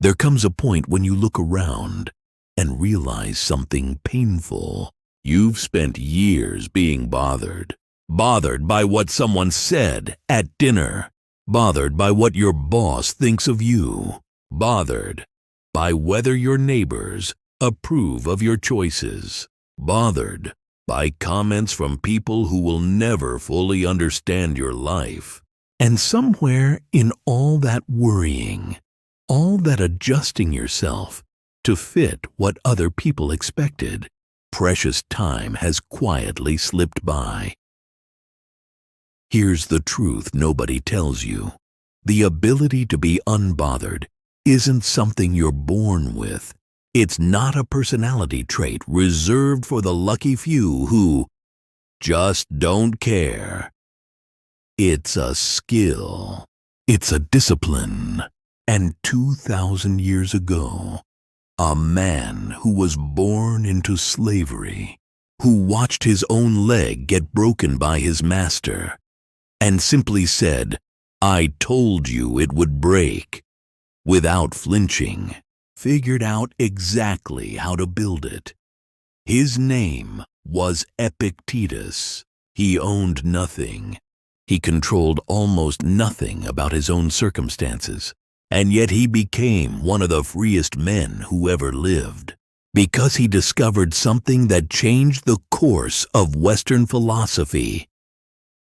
There comes a point when you look around and realize something painful. You've spent years being bothered. Bothered by what someone said at dinner. Bothered by what your boss thinks of you. Bothered by whether your neighbors approve of your choices. Bothered by comments from people who will never fully understand your life. And somewhere in all that worrying, all that adjusting yourself to fit what other people expected, precious time has quietly slipped by. Here's the truth nobody tells you. The ability to be unbothered isn't something you're born with. It's not a personality trait reserved for the lucky few who just don't care. It's a skill. It's a discipline. And 2,000 years ago, a man who was born into slavery, who watched his own leg get broken by his master, and simply said, "I told you it would break," without flinching, figured out exactly how to build it. His name was Epictetus. He owned nothing. He controlled almost nothing about his own circumstances, and yet he became one of the freest men who ever lived, because he discovered something that changed the course of Western philosophy.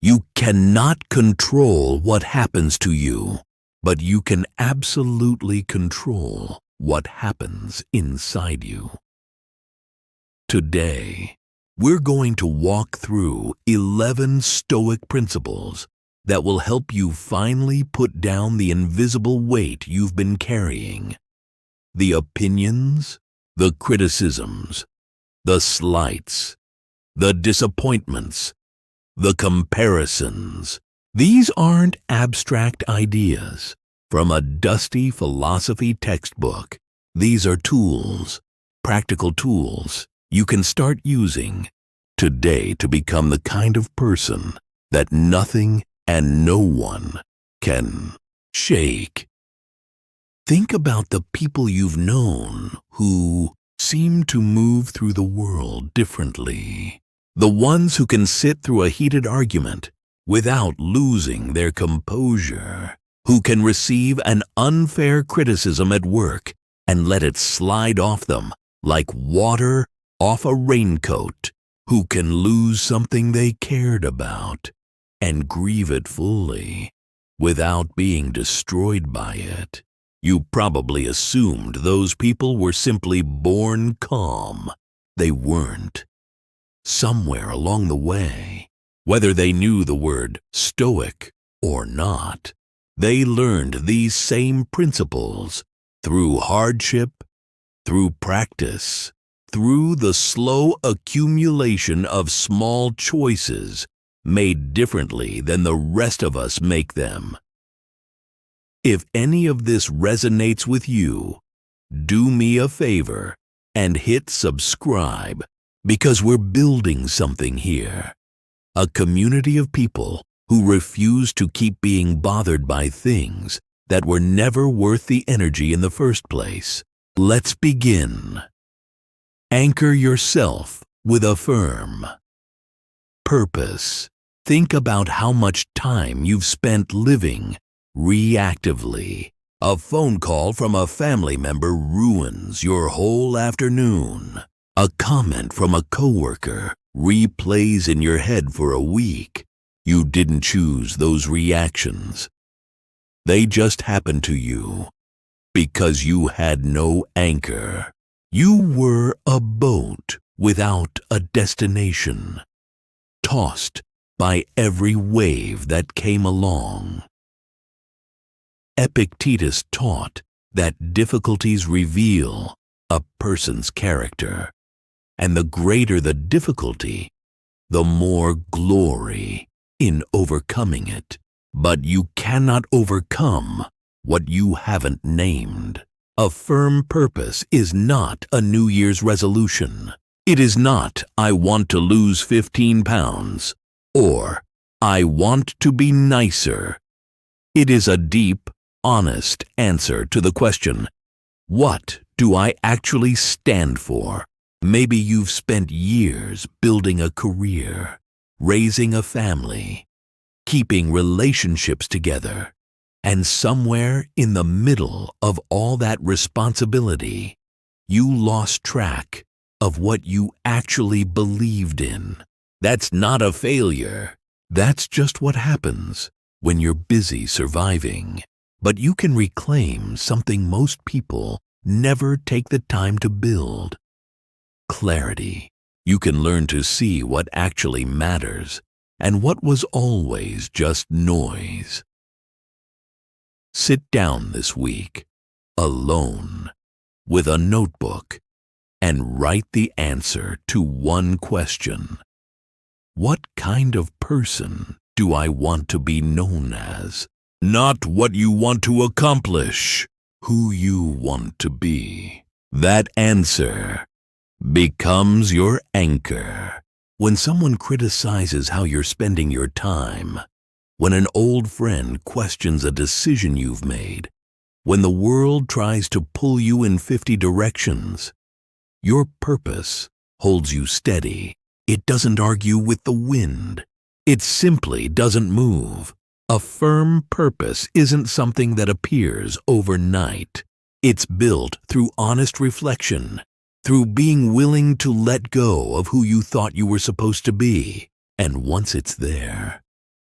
You cannot control what happens to you, but you can absolutely control what happens inside you. Today, we're going to walk through 11 Stoic principles that will help you finally put down the invisible weight you've been carrying. The opinions, the criticisms, the slights, the disappointments, the comparisons. These aren't abstract ideas from a dusty philosophy textbook. These are tools, practical tools you can start using today to become the kind of person that nothing and no one can shake. Think about the people you've known who seem to move through the world differently. The ones who can sit through a heated argument without losing their composure, who can receive an unfair criticism at work and let it slide off them like water off a raincoat, who can lose something they cared about and grieve it fully without being destroyed by it. You probably assumed those people were simply born calm. They weren't. Somewhere along the way, whether they knew the word Stoic or not, they learned these same principles through hardship, through practice, through the slow accumulation of small choices made differently than the rest of us make them. If any of this resonates with you, do me a favor and hit subscribe, because we're building something here. A community of people who refuse to keep being bothered by things that were never worth the energy in the first place. Let's begin. Anchor yourself with a firm purpose. Think about how much time you've spent living reactively. A phone call from a family member ruins your whole afternoon. A comment from a coworker replays in your head for a week. You didn't choose those reactions. They just happened to you because you had no anchor. You were a boat without a destination, tossed by every wave that came along. Epictetus taught that difficulties reveal a person's character, and the greater the difficulty, the more glory in overcoming it. But you cannot overcome what you haven't named. A firm purpose is not a New Year's resolution. It is not, "I want to lose 15 pounds," or "I want to be nicer." It is a deep, honest answer to the question, What do I actually stand for? Maybe you've spent years building a career, raising a family, keeping relationships together, and somewhere in the middle of all that responsibility, you lost track of what you actually believed in. That's not a failure. That's just what happens when you're busy surviving. But you can reclaim something most people never take the time to build: clarity. You can learn to see what actually matters and what was always just noise. Sit down this week, alone, with a notebook, and write the answer to one question. What kind of person do I want to be known as? Not what you want to accomplish, who you want to be. That answer becomes your anchor. When someone criticizes how you're spending your time, when an old friend questions a decision you've made, when the world tries to pull you in 50 directions, your purpose holds you steady. It doesn't argue with the wind. It simply doesn't move. A firm purpose isn't something that appears overnight. It's built through honest reflection, through being willing to let go of who you thought you were supposed to be. And once it's there,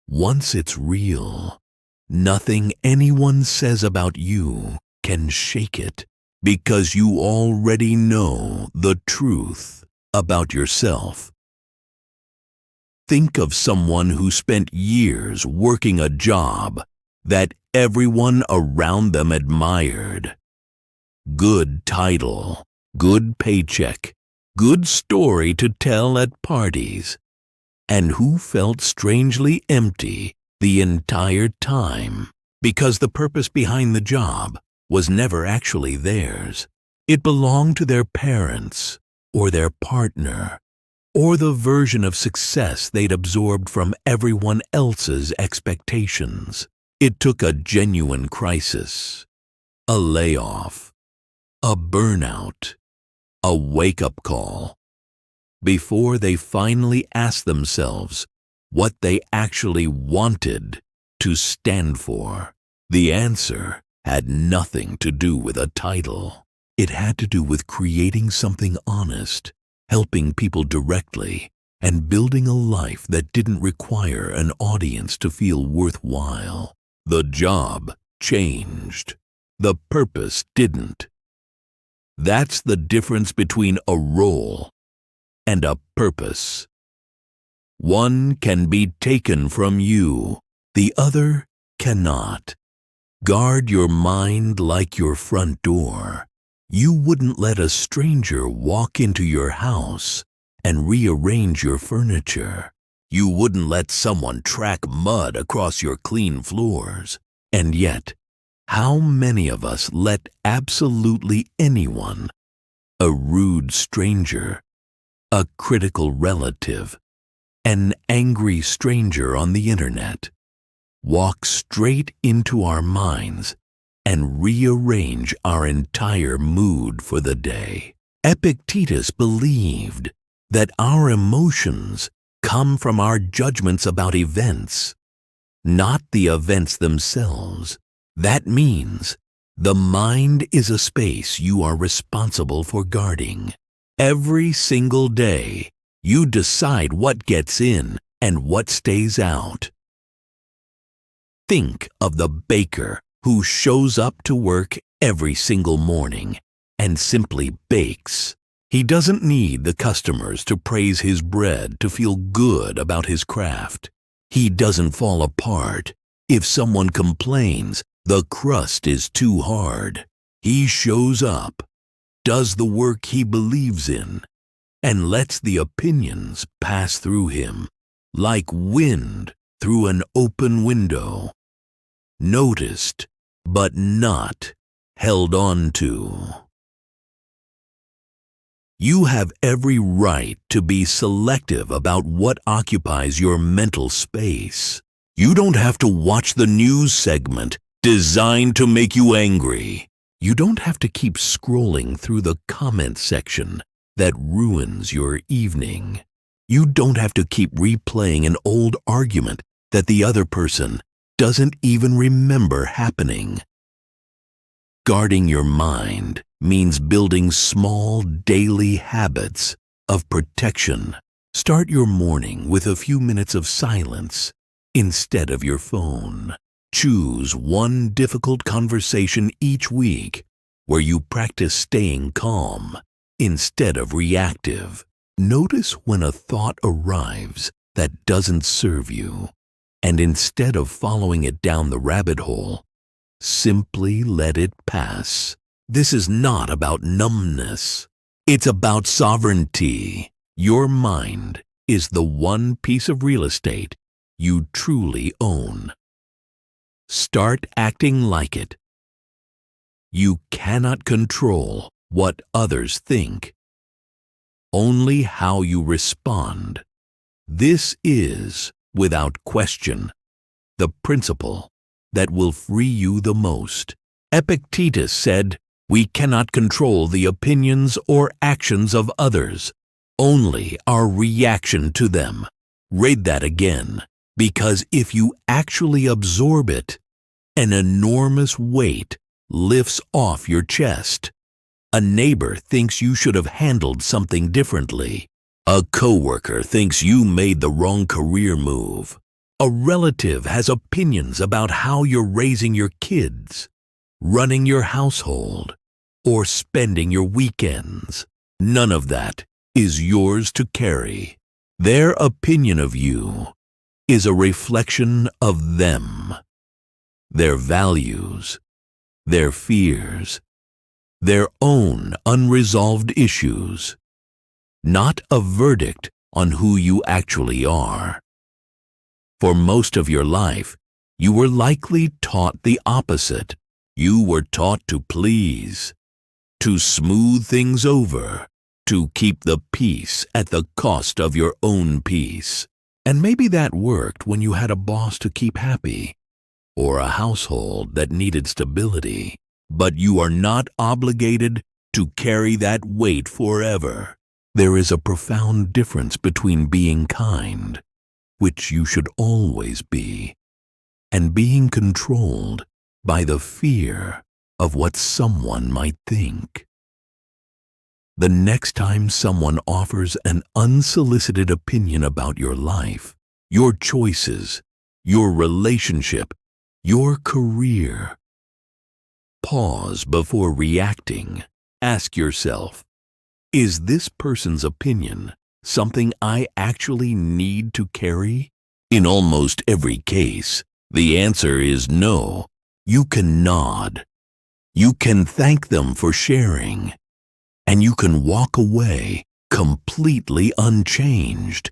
once it's real, nothing anyone says about you can shake it, because you already know the truth about yourself. Think of someone who spent years working a job that everyone around them admired. Good title, good paycheck, good story to tell at parties, and who felt strangely empty the entire time because the purpose behind the job was never actually theirs. It belonged to their parents or their partner, or the version of success they'd absorbed from everyone else's expectations. It took a genuine crisis, a layoff, a burnout, a wake-up call, before they finally asked themselves what they actually wanted to stand for. The answer had nothing to do with a title. It had to do with creating something honest, helping people directly, and building a life that didn't require an audience to feel worthwhile. The job changed. The purpose didn't. That's the difference between a role and a purpose. One can be taken from you, the other cannot. Guard your mind like your front door. You wouldn't let a stranger walk into your house and rearrange your furniture. You wouldn't let someone track mud across your clean floors. And yet, how many of us let absolutely anyone, a rude stranger, a critical relative, an angry stranger on the internet, walk straight into our minds and rearrange our entire mood for the day? Epictetus believed that our emotions come from our judgments about events, not the events themselves. That means the mind is a space you are responsible for guarding. Every single day, you decide what gets in and what stays out. Think of the baker who shows up to work every single morning and simply bakes. He doesn't need the customers to praise his bread to feel good about his craft. He doesn't fall apart if someone complains the crust is too hard. He shows up, does the work he believes in, and lets the opinions pass through him like wind through an open window. Noticed, but not held on to. You have every right to be selective about what occupies your mental space. You don't have to watch the news segment designed to make you angry. You don't have to keep scrolling through the comment section that ruins your evening. You don't have to keep replaying an old argument that the other person doesn't even remember happening. Guarding your mind means building small daily habits of protection. Start your morning with a few minutes of silence instead of your phone. Choose one difficult conversation each week where you practice staying calm instead of reactive. Notice when a thought arrives that doesn't serve you, and instead of following it down the rabbit hole, simply let it pass. This is not about numbness. It's about sovereignty. Your mind is the one piece of real estate you truly own. Start acting like it. You cannot control what others think, only how you respond. This is, without question, the principle that will free you the most. Epictetus said, "We cannot control the opinions or actions of others, only our reaction to them." Read that again, because if you actually absorb it, an enormous weight lifts off your chest. A neighbor thinks you should have handled something differently. A coworker thinks you made the wrong career move. A relative has opinions about how you're raising your kids, running your household, or spending your weekends. None of that is yours to carry. Their opinion of you is a reflection of them, their values, their fears, their own unresolved issues, not a verdict on who you actually are. For most of your life, you were likely taught the opposite. You were taught to please, to smooth things over, to keep the peace at the cost of your own peace. And maybe that worked when you had a boss to keep happy, or a household that needed stability. But you are not obligated to carry that weight forever. There is a profound difference between being kind, which you should always be, and being controlled by the fear of what someone might think. The next time someone offers an unsolicited opinion about your life, your choices, your relationship, your career, pause before reacting. Ask yourself, is this person's opinion something I actually need to carry? In almost every case, the answer is no. You can nod. You can thank them for sharing. And you can walk away completely unchanged,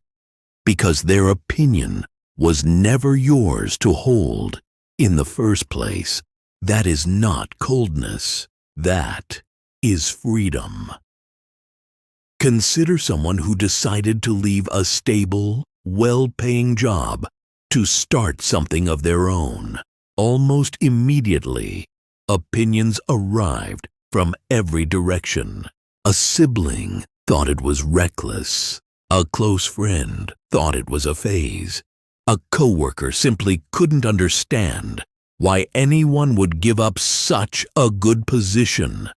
because their opinion was never yours to hold in the first place. That is not coldness. That is freedom. Consider someone who decided to leave a stable, well-paying job to start something of their own. Almost immediately, opinions arrived from every direction. A sibling thought it was reckless. A close friend thought it was a phase. A coworker simply couldn't understand why anyone would give up such a good position.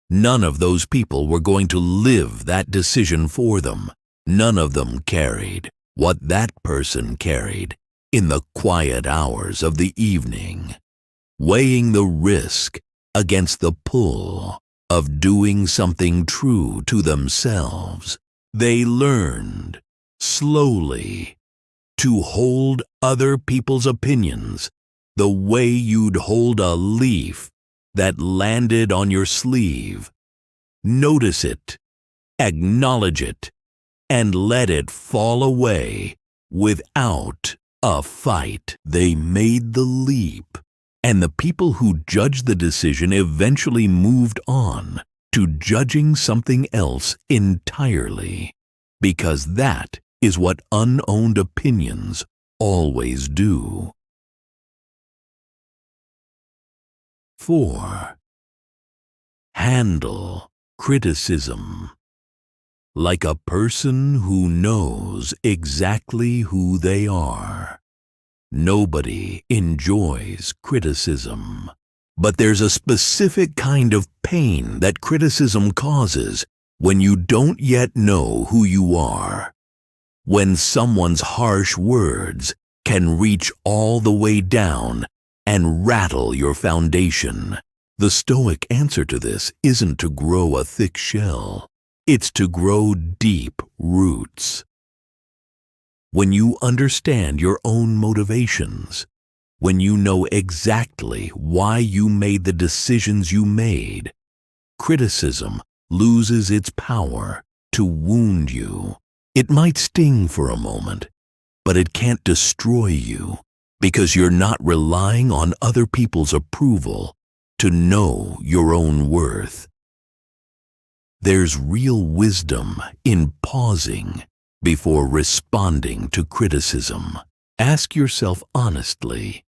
None of those people were going to live that decision for them. None of them carried what that person carried in the quiet hours of the evening, weighing the risk against the pull of doing something true to themselves. They learned, slowly, to hold other people's opinions the way you'd hold a leaf that landed on your sleeve. Notice it, acknowledge it, and let it fall away without a fight. They made the leap, and the people who judged the decision eventually moved on to judging something else entirely, because that is what unowned opinions always do. 4. Handle criticism like a person who knows exactly who they are. Nobody enjoys criticism, but there's a specific kind of pain that criticism causes when you don't yet know who you are. When someone's harsh words can reach all the way down and rattle your foundation. The Stoic answer to this isn't to grow a thick shell. It's to grow deep roots. When you understand your own motivations, when you know exactly why you made the decisions you made, criticism loses its power to wound you. It might sting for a moment, but it can't destroy you because you're not relying on other people's approval to know your own worth. There's real wisdom in pausing before responding to criticism. Ask yourself honestly,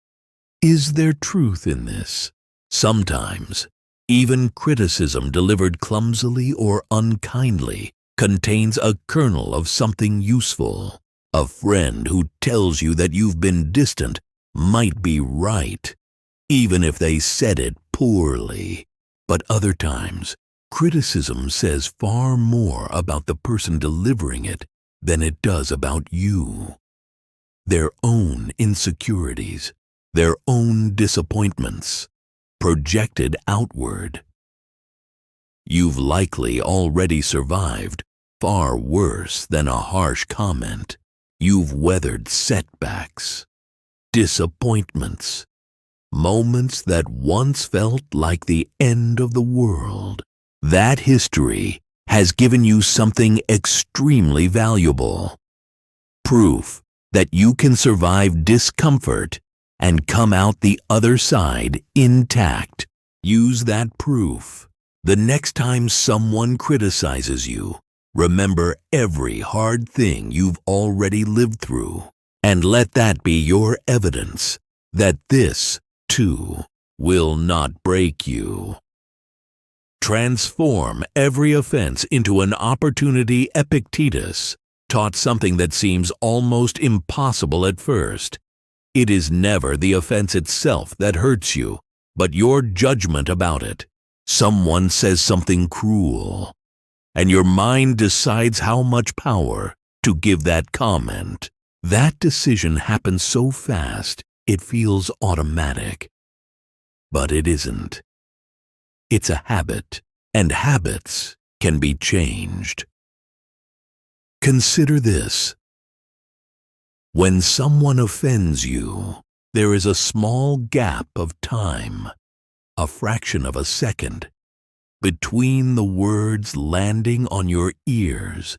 is there truth in this? Sometimes, even criticism delivered clumsily or unkindly contains a kernel of something useful. A friend who tells you that you've been distant might be right, even if they said it poorly. But other times, criticism says far more about the person delivering it than it does about you. Their own insecurities, their own disappointments, projected outward. You've likely already survived far worse than a harsh comment. You've weathered setbacks, disappointments, moments that once felt like the end of the world. That history has given you something extremely valuable. Proof that you can survive discomfort and come out the other side intact. Use that proof. The next time someone criticizes you, remember every hard thing you've already lived through, and let that be your evidence that this, too, will not break you. Transform every offense into an opportunity. Epictetus taught something that seems almost impossible at first. It is never the offense itself that hurts you, but your judgment about it. Someone says something cruel, and your mind decides how much power to give that comment. That decision happens so fast, it feels automatic. But it isn't. It's a habit, and habits can be changed. Consider this. When someone offends you, there is a small gap of time, a fraction of a second, between the words landing on your ears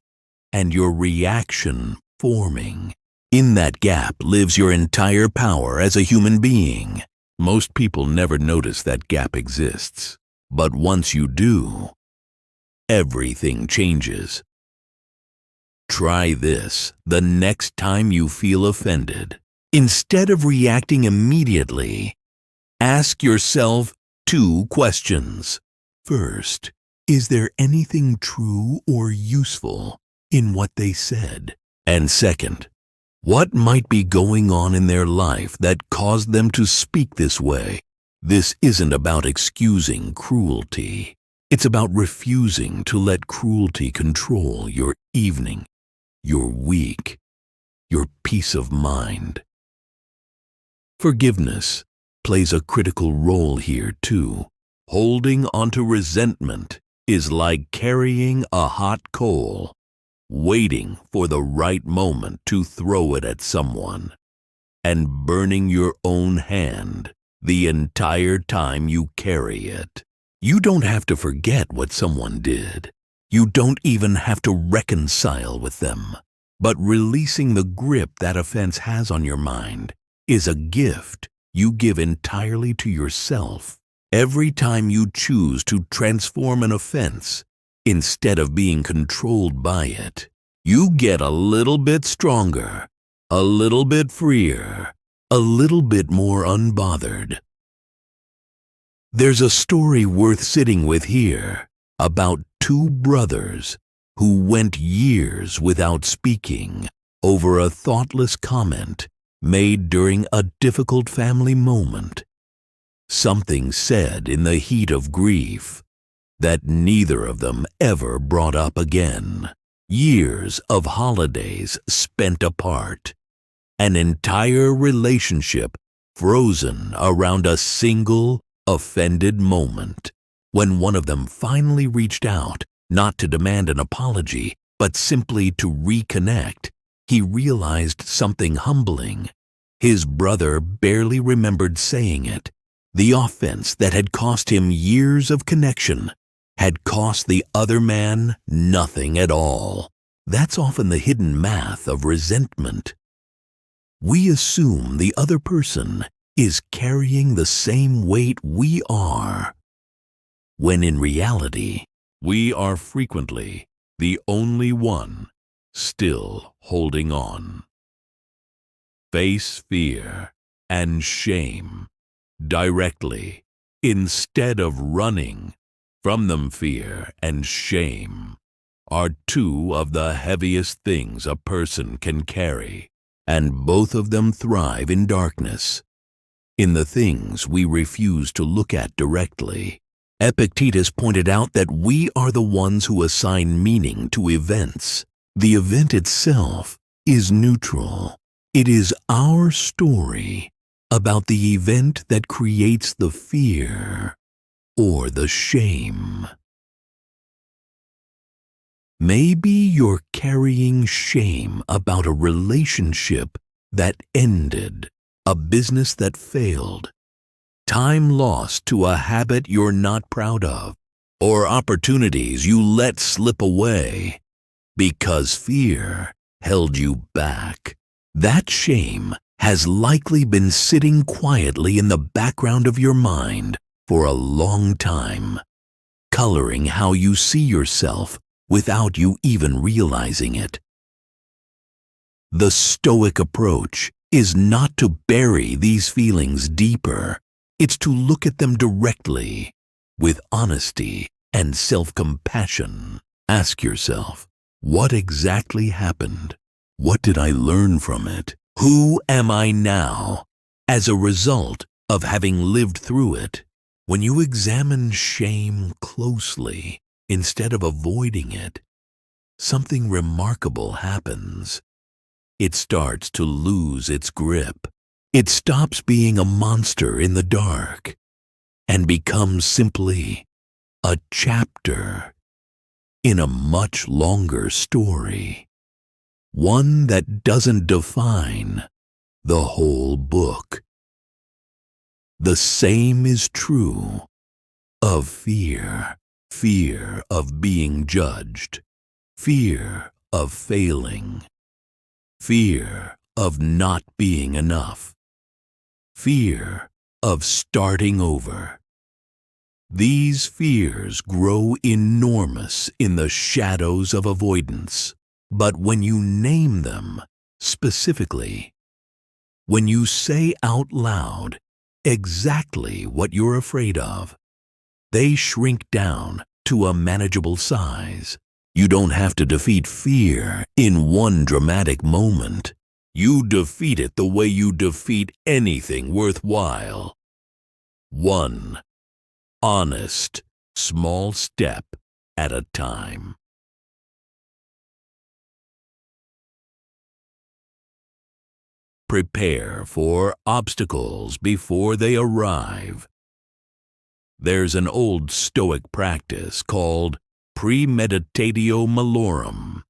and your reaction forming. In that gap lives your entire power as a human being. Most people never notice that gap exists. But once you do, everything changes. Try this the next time you feel offended. Instead of reacting immediately, ask yourself 2 questions. First, is there anything true or useful in what they said? And second, what might be going on in their life that caused them to speak this way? This isn't about excusing cruelty. It's about refusing to let cruelty control your evening, your week, your peace of mind. Forgiveness plays a critical role here too. Holding onto resentment is like carrying a hot coal, waiting for the right moment to throw it at someone, and burning your own hand the entire time you carry it. You don't have to forget what someone did. You don't even have to reconcile with them. But releasing the grip that offense has on your mind is a gift you give entirely to yourself. Every time you choose to transform an offense, instead of being controlled by it, you get a little bit stronger, a little bit freer, a little bit more unbothered. There's a story worth sitting with here about two brothers who went years without speaking over a thoughtless comment made during a difficult family moment. Something said in the heat of grief that neither of them ever brought up again. Years of holidays spent apart. An entire relationship frozen around a single offended moment. When one of them finally reached out, not to demand an apology, but simply to reconnect, he realized something humbling. His brother barely remembered saying it. The offense that had cost him years of connection had cost the other man nothing at all. That's often the hidden math of resentment. We assume the other person is carrying the same weight we are, when in reality, we are frequently the only one still holding on. Face fear and shame directly instead of running from them. Fear and shame are two of the heaviest things a person can carry, and both of them thrive in darkness, in the things we refuse to look at directly. Epictetus pointed out that we are the ones who assign meaning to events. The event itself is neutral. It is our story about the event that creates the fear or the shame. Maybe you're carrying shame about a relationship that ended, a business that failed, time lost to a habit you're not proud of, or opportunities you let slip away because fear held you back. That shame has likely been sitting quietly in the background of your mind for a long time, coloring how you see yourself without you even realizing it. The Stoic approach is not to bury these feelings deeper. It's to look at them directly, with honesty and self-compassion. Ask yourself, what exactly happened? What did I learn from it? Who am I now as a result of having lived through it? When you examine shame closely, instead of avoiding it, something remarkable happens. It starts to lose its grip. It stops being a monster in the dark and becomes simply a chapter in a much longer story. One that doesn't define the whole book. The same is true of fear. Fear of being judged. Fear of failing. Fear of not being enough. Fear of starting over. These fears grow enormous in the shadows of avoidance. But when you name them specifically, when you say out loud exactly what you're afraid of, they shrink down to a manageable size. You don't have to defeat fear in one dramatic moment. You defeat it the way you defeat anything worthwhile. One honest, small step at a time. Prepare for obstacles before they arrive. There's an old Stoic practice called premeditatio malorum,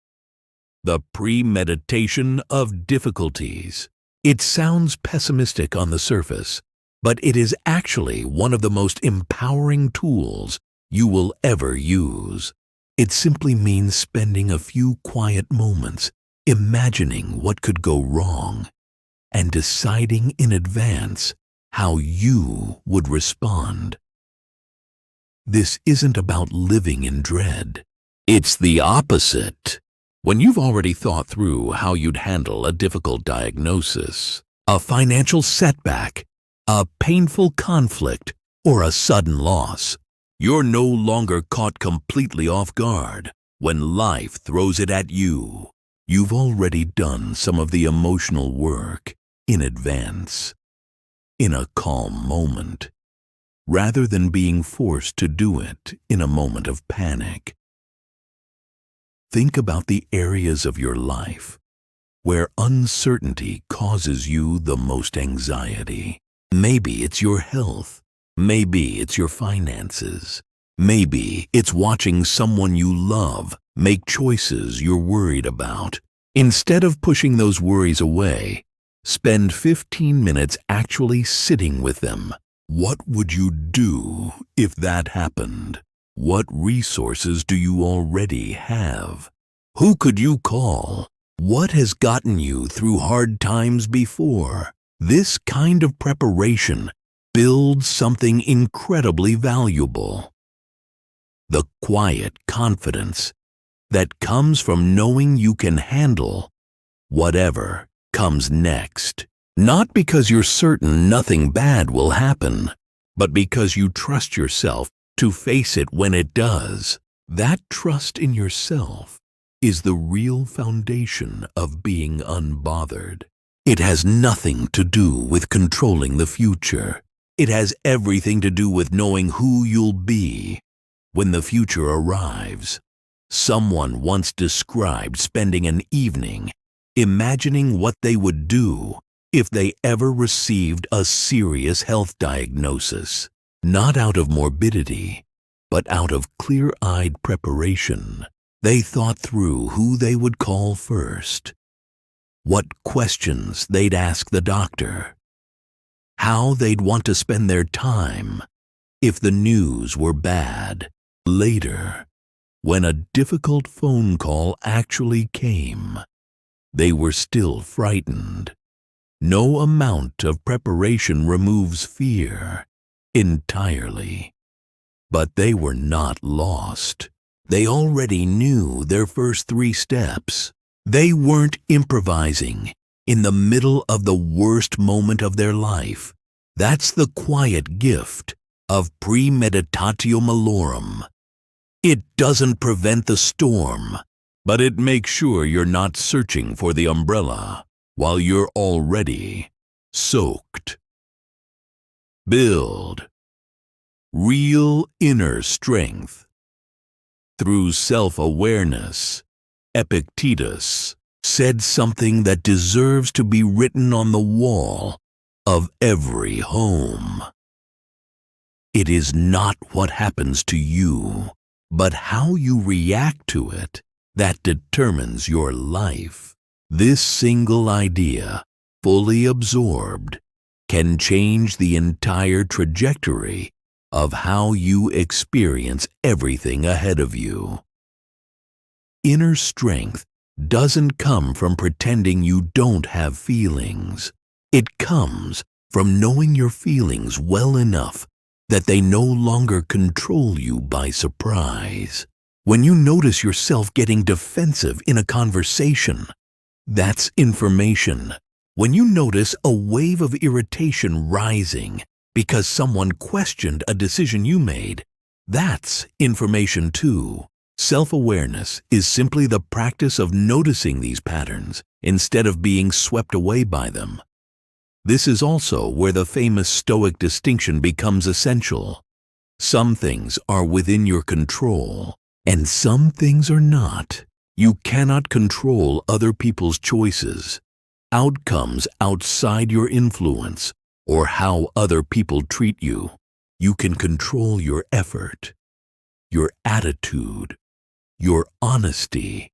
the premeditation of difficulties. It sounds pessimistic on the surface, but it is actually one of the most empowering tools you will ever use. It simply means spending a few quiet moments imagining what could go wrong and deciding in advance how you would respond. This isn't about living in dread. It's the opposite. When you've already thought through how you'd handle a difficult diagnosis, a financial setback, a painful conflict, or a sudden loss. You're no longer caught completely off guard when life throws it at you. You've already done some of the emotional work in advance, in a calm moment, rather than being forced to do it in a moment of panic. Think about the areas of your life where uncertainty causes you the most anxiety. Maybe it's your health. Maybe it's your finances. Maybe it's watching someone you love make choices you're worried about. Instead of pushing those worries away, spend 15 minutes actually sitting with them. What would you do if that happened? What resources do you already have? Who could you call? What has gotten you through hard times before? This kind of preparation builds something incredibly valuable. The quiet confidence that comes from knowing you can handle whatever comes next. Not because you're certain nothing bad will happen, but because you trust yourself to face it when it does. That trust in yourself is the real foundation of being unbothered. It has nothing to do with controlling the future. It has everything to do with knowing who you'll be when the future arrives. Someone once described spending an evening imagining what they would do if they ever received a serious health diagnosis, not out of morbidity, but out of clear-eyed preparation. They thought through who they would call first, what questions they'd ask the doctor, how they'd want to spend their time if the news were bad. Later, when a difficult phone call actually came, they were still frightened. No amount of preparation removes fear entirely. But they were not lost. They already knew their first 3 steps. They weren't improvising in the middle of the worst moment of their life. That's the quiet gift of premeditatio malorum. It doesn't prevent the storm, but it makes sure you're not searching for the umbrella while you're already soaked. Build real inner strength through self-awareness. Epictetus said something that deserves to be written on the wall of every home. It is not what happens to you, but how you react to it that determines your life. This single idea, fully absorbed, can change the entire trajectory of how you experience everything ahead of you. Inner strength doesn't come from pretending you don't have feelings. It comes from knowing your feelings well enough that they no longer control you by surprise. When you notice yourself getting defensive in a conversation, that's information. When you notice a wave of irritation rising because someone questioned a decision you made, that's information too. Self-awareness is simply the practice of noticing these patterns instead of being swept away by them. This is also where the famous Stoic distinction becomes essential. Some things are within your control, and some things are not. You cannot control other people's choices, outcomes outside your influence, or how other people treat you. You can control your effort, your attitude, your honesty,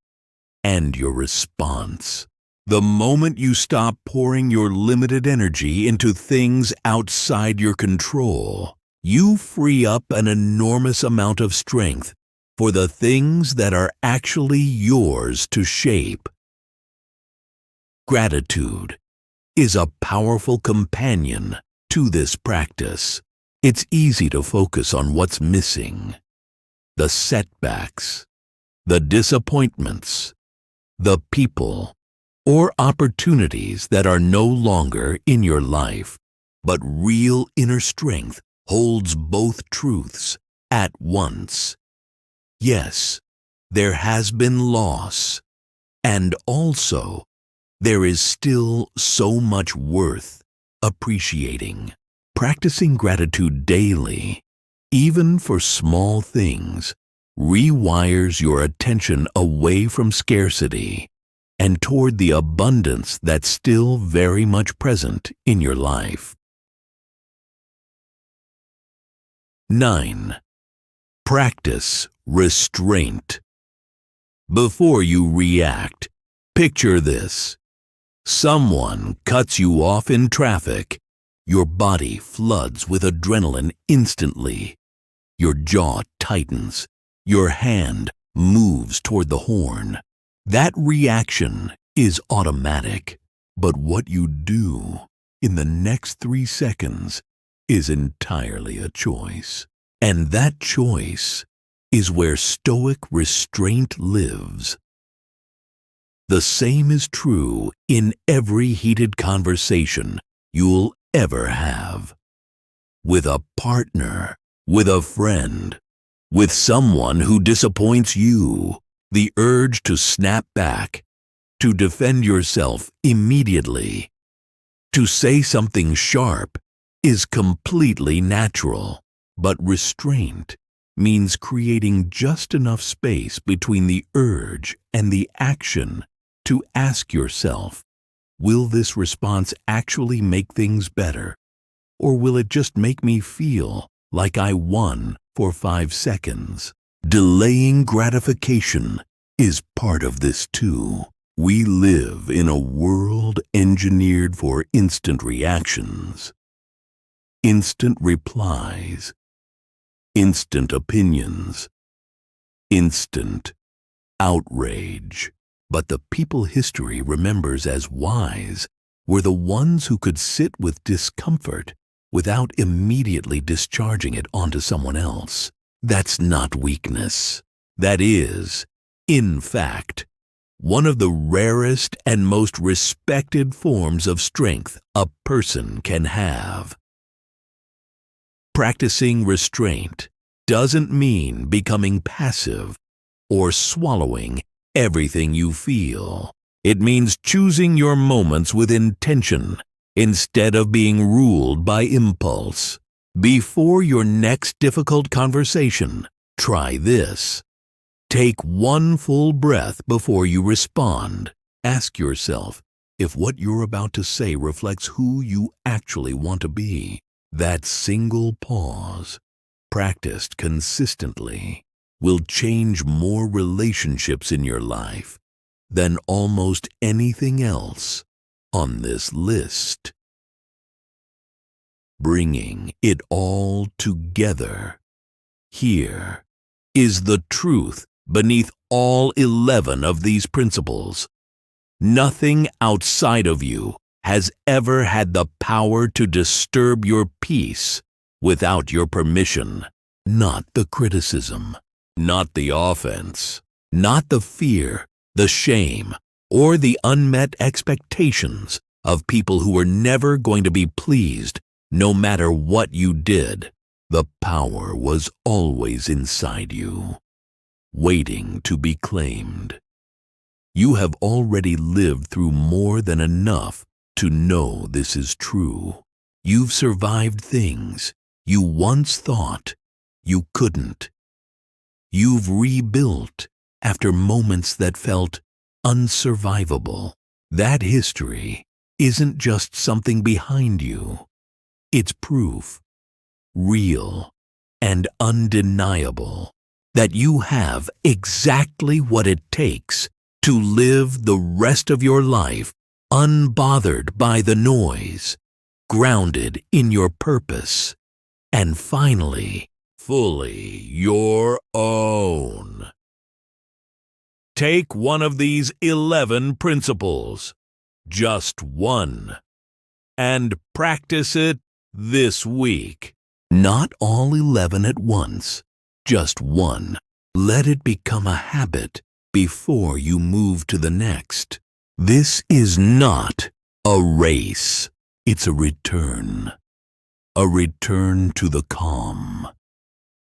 and your response. The moment you stop pouring your limited energy into things outside your control, you free up an enormous amount of strength for the things that are actually yours to shape. Gratitude is a powerful companion to this practice. It's easy to focus on what's missing, the setbacks, the disappointments, the people, or opportunities that are no longer in your life. But real inner strength holds both truths at once. Yes, there has been loss, and also there is still so much worth appreciating. Practicing gratitude daily, even for small things, rewires your attention away from scarcity and toward the abundance that's still very much present in your life. 9. Practice restraint. Before you react, picture this. Someone cuts you off in traffic. Your body floods with adrenaline instantly. Your jaw tightens. Your hand moves toward the horn. That reaction is automatic, but what you do in the next 3 seconds is entirely a choice. And that choice is where Stoic restraint lives. The same is true in every heated conversation you'll ever have. With a partner, with a friend, with someone who disappoints you, the urge to snap back, to defend yourself immediately, to say something sharp is completely natural. But restraint means creating just enough space between the urge and the action to ask yourself, will this response actually make things better? Or will it just make me feel like I won for 5 seconds? Delaying gratification is part of this too. We live in a world engineered for instant reactions, instant replies, instant opinions, instant outrage. But the people history remembers as wise were the ones who could sit with discomfort without immediately discharging it onto someone else. That's not weakness. That is, in fact, one of the rarest and most respected forms of strength a person can have. Practicing restraint doesn't mean becoming passive or swallowing everything you feel. It means choosing your moments with intention instead of being ruled by impulse. Before your next difficult conversation, try this. Take 1 full breath before you respond. Ask yourself if what you're about to say reflects who you actually want to be. That single pause, practiced consistently, will change more relationships in your life than almost anything else on this list. Bringing it all together. Here is the truth beneath all 11 of these principles. Nothing outside of you has ever had the power to disturb your peace without your permission. Not the criticism, not the offense, not the fear, the shame, or the unmet expectations of people who were never going to be pleased no matter what you did. The power was always inside you, waiting to be claimed. You have already lived through more than enough to know this is true. You've survived things you once thought you couldn't. You've rebuilt after moments that felt unsurvivable. That history isn't just something behind you. It's proof, real and undeniable, that you have exactly what it takes to live the rest of your life unbothered by the noise, grounded in your purpose, and finally, fully your own. Take one of these 11 principles, just one, and practice it this week. Not all 11 at once, just one. Let it become a habit before you move to the next. This is not a race. It's a return. a return to the calm,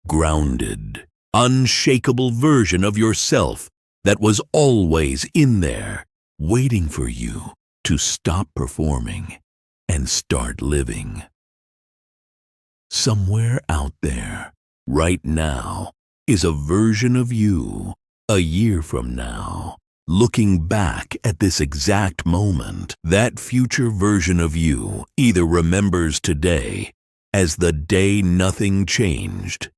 grounded, unshakable version of yourself that was always in there, waiting for you to stop performing and start living. Somewhere out there, right now, is a version of you, a year from now, looking back at this exact moment. That future version of you either remembers today as the day nothing changed,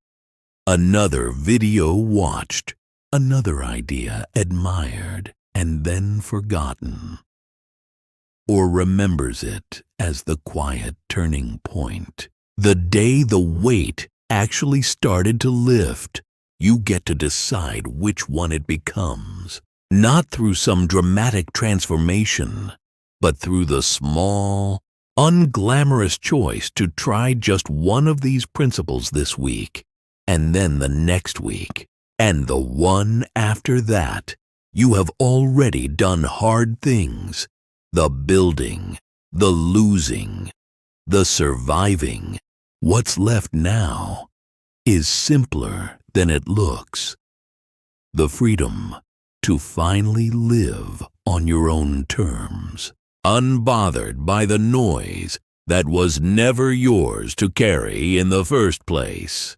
another video watched, another idea admired and then forgotten, or remembers it as the quiet turning point, the day the weight actually started to lift. You get to decide which one it becomes, not through some dramatic transformation, but through the small, unglamorous choice to try just one of these principles this week, and then the next week, and the one after that. You have already done hard things, the building, the losing, the surviving. What's left now is simpler than it looks. The freedom to finally live on your own terms, unbothered by the noise that was never yours to carry in the first place.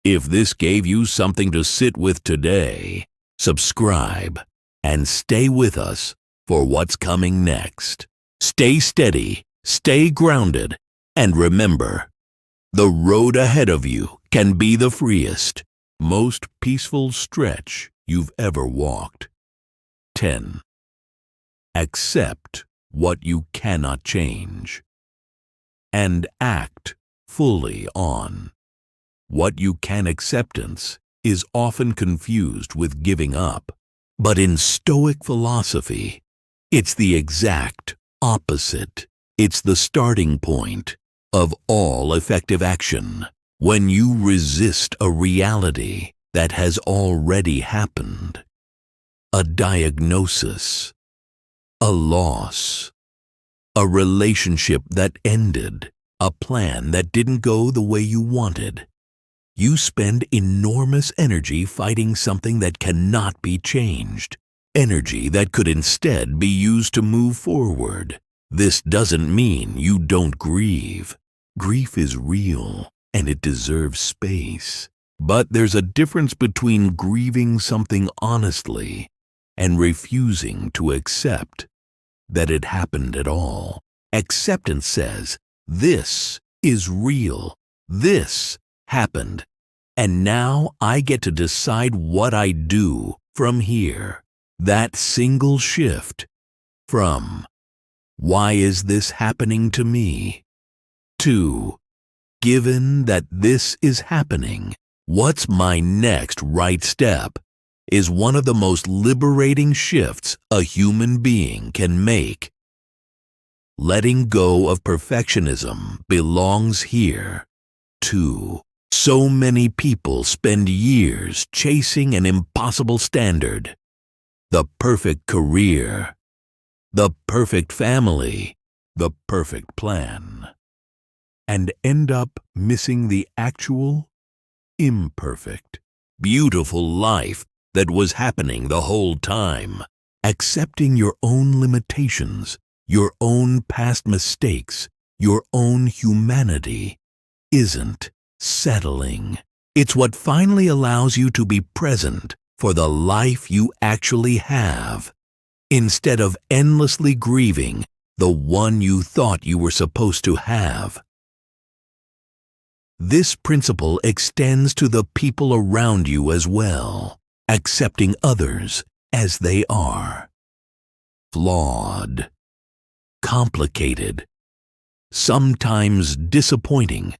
If this gave you something to sit with today, subscribe and stay with us for what's coming next. Stay steady, stay grounded, and remember, the road ahead of you can be the freest, most peaceful stretch you've ever walked. 10. Accept what you cannot change, and act fully on what you can. Acceptance is often confused with giving up, but in Stoic philosophy, it's the exact opposite. It's the starting point of all effective action. When you resist a reality that has already happened, a diagnosis, a loss, a relationship that ended, a plan that didn't go the way you wanted, you spend enormous energy fighting something that cannot be changed, energy that could instead be used to move forward. This doesn't mean you don't grieve. Grief is real, and it deserves space. But there's a difference between grieving something honestly and refusing to accept that it happened at all. Acceptance says, this is real. This happened. And now I get to decide what I do from here. That single shift from, why is this happening to me? To, given that this is happening, what's my next right step? Is one of the most liberating shifts a human being can make. Letting go of perfectionism belongs here, too. So many people spend years chasing an impossible standard. The perfect career, the perfect family, the perfect plan, and end up missing the actual, imperfect, beautiful life that was happening the whole time. Accepting your own limitations, your own past mistakes, your own humanity isn't settling. It's what finally allows you to be present for the life you actually have, instead of endlessly grieving the one you thought you were supposed to have. This principle extends to the people around you as well, accepting others as they are. Flawed, complicated, sometimes disappointing,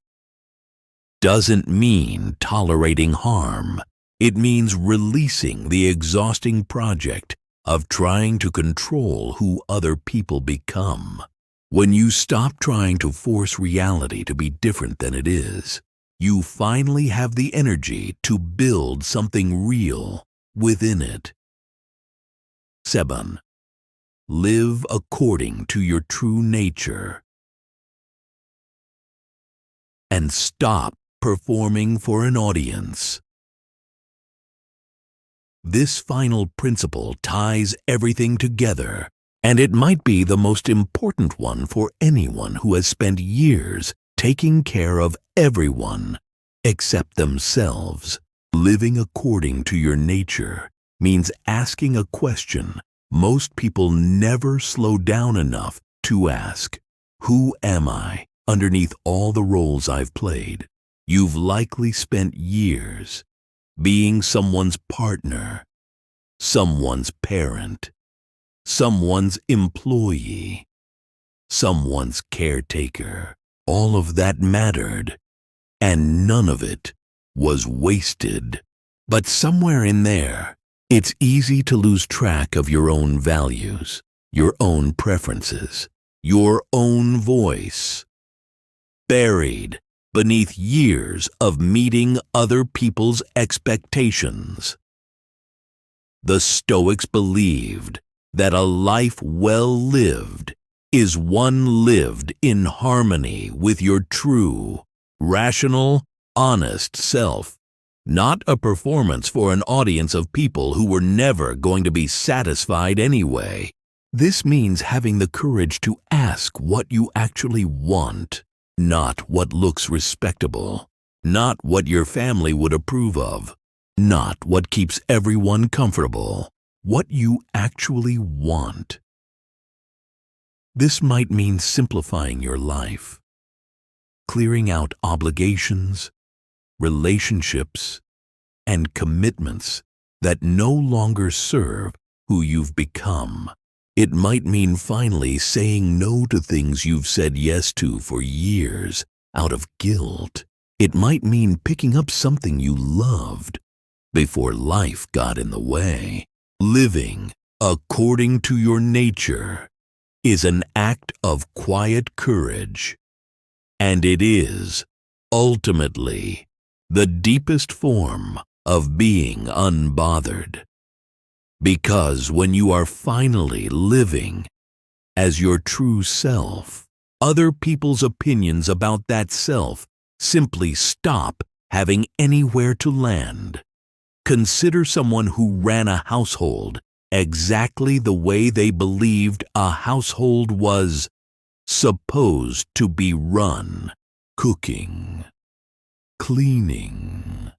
doesn't mean tolerating harm. It means releasing the exhausting project of trying to control who other people become. When you stop trying to force reality to be different than it is, you finally have the energy to build something real within it. 7. Live according to your true nature. and stop performing for an audience. This final principle ties everything together, and it might be the most important one for anyone who has spent years taking care of everyone except themselves. Living according to your nature means asking a question most people never slow down enough to ask. Who am I underneath all the roles I've played? You've likely spent years being someone's partner, someone's parent, someone's employee, someone's caretaker. All of that mattered, and none of it was wasted. But somewhere in there, it's easy to lose track of your own values, your own preferences, your own voice, buried beneath years of meeting other people's expectations. The Stoics believed that a life well lived is one lived in harmony with your true, rational, honest self, not a performance for an audience of people who were never going to be satisfied anyway. This means having the courage to ask what you actually want, not what looks respectable, not what your family would approve of, not what keeps everyone comfortable, what you actually want. This might mean simplifying your life, clearing out obligations, relationships, and commitments that no longer serve who you've become. It might mean finally saying no to things you've said yes to for years out of guilt. It might mean picking up something you loved before life got in the way. Living according to your nature is an act of quiet courage, and it is, ultimately, the deepest form of being unbothered. Because when you are finally living as your true self, other people's opinions about that self simply stop having anywhere to land. Consider someone who ran a household exactly the way they believed a household was supposed to be run. Cooking, cleaning,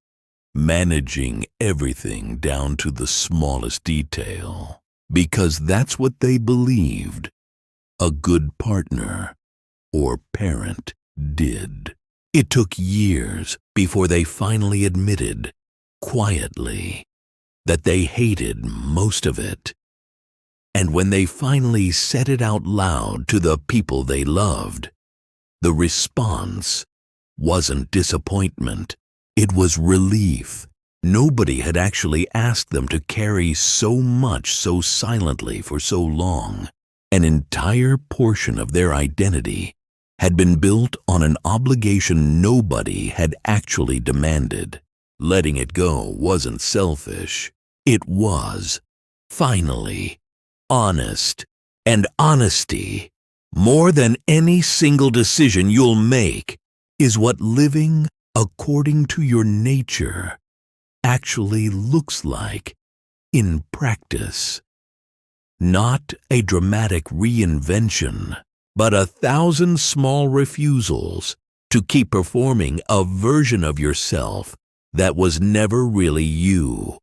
managing everything down to the smallest detail, because that's what they believed a good partner or parent did. It took years before they finally admitted, quietly, that they hated most of it. And when they finally said it out loud to the people they loved, the response wasn't disappointment. It was relief. Nobody had actually asked them to carry so much so silently for so long. An entire portion of their identity had been built on an obligation nobody had actually demanded. Letting it go wasn't selfish. It was, finally, honest. And honesty, more than any single decision you'll make, is what living according to your nature actually looks like in practice. Not a dramatic reinvention, but 1,000 small refusals to keep performing a version of yourself that was never really you.